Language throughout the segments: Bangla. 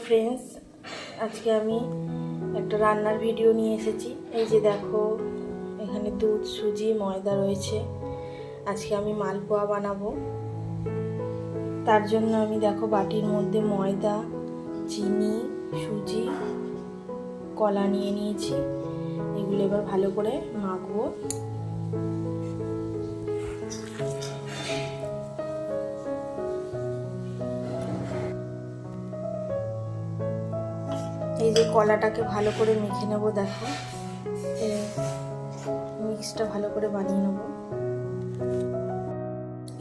ফ্রেন্ডস, আজকে আমি একটা রান্নার ভিডিও নিয়ে এসেছি। এই যে দেখো, এখানে দুধ, সুজি, ময়দা রয়েছে। আজকে আমি মালপোয়া বানাবো। তার জন্য আমি দেখো বাটির মধ্যে ময়দা, চিনি, সুজি, কলা নিয়ে নিয়েছি। এগুলো এবার ভালো করে মাখবো। এই যে কলাটাকে ভালো করে মেখে নেবো। দেখো, মিক্সটা ভালো করে বানিয়ে নেব।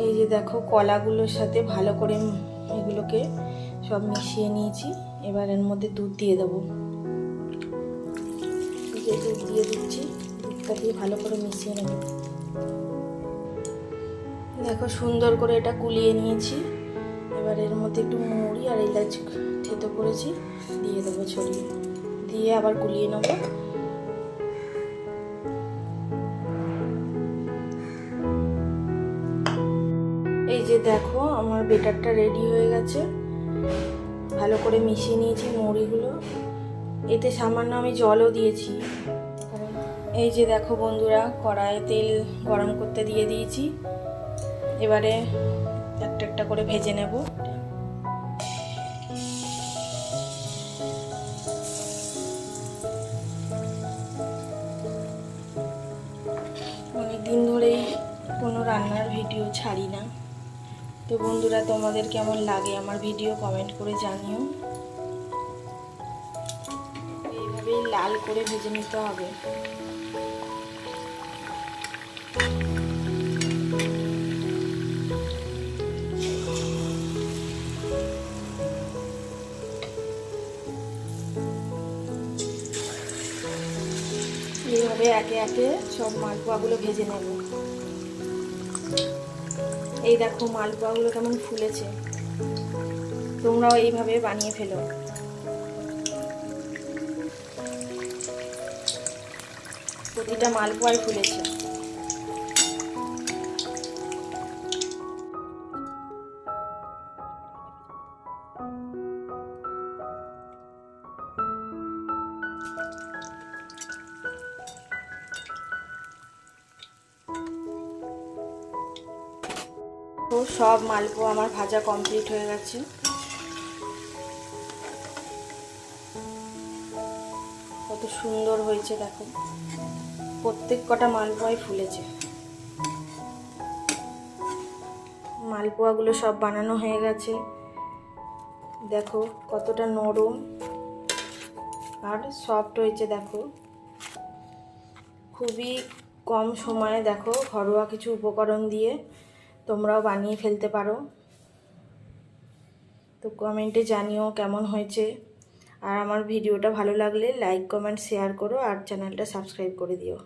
এই যে দেখো, কলাগুলোর সাথে ভালো করে এগুলোকে সব মিশিয়ে নিয়েছি। এবার এর মধ্যে দুধ দিয়ে দেবো। এই যে দুধ দিয়ে দিচ্ছি, দুধটা দিয়ে ভালো করে মিশিয়ে নেব। দেখো, সুন্দর করে এটা কুলিয়ে নিয়েছি। এবার এর মধ্যে একটু মৌরি আর এলাচ থেতো করেছি, দিয়ে দেবো ছড়িয়ে, দিয়ে আবার কুলিয়ে নেব। এই যে দেখো, আমার বেটারটা রেডি হয়ে গেছে। ভালো করে মিশিয়ে নিয়েছি মৌরিগুলো। এতে সামান্য আমি জলও দিয়েছি। এই যে দেখো বন্ধুরা, কড়াইয়ে তেল গরম করতে দিয়ে দিয়েছি। এবারে একটা একটা করে ভেজে নেব। অনেকদিন ধরেই কোনো রান্নার ভিডিও ছাড়ি না। তো বন্ধুরা, তোমাদের কেমন লাগে আমার ভিডিও কমেন্ট করে জানিও। এইভাবেই লাল করে ভেজে নিতে হবে। এইভাবে একে একে সব মালপোয়াগুলো ভেজে নেব। এই দেখো, মালপোয়াগুলো কেমন ফুলেছে। তোমরাও এইভাবে বানিয়ে ফেলো। প্রতিটা মালপোয়াই ফুলেছে। তো সব মালপোয়া আমার ভাজা কমপ্লিট হয়ে গেছে। কত সুন্দর হয়েছে দেখো, প্রত্যেক কটা মালপোয়াই ফুলেছে। মালপোয়াগুলো সব বানানো হয়ে গেছে। দেখো কতটা নরম আর সফট হয়েছে। দেখো, খুবই কম সময়ে দেখো ঘরোয়া কিছু উপকরণ দিয়ে তোমরাও বানিয়ে ফেলতে পারো। তো কমেন্টে জানিও কেমন হয়েছে। আর আমার ভিডিওটা ভালো লাগলে লাইক, কমেন্ট, শেয়ার করো আর চ্যানেলটা সাবস্ক্রাইব করে দিও।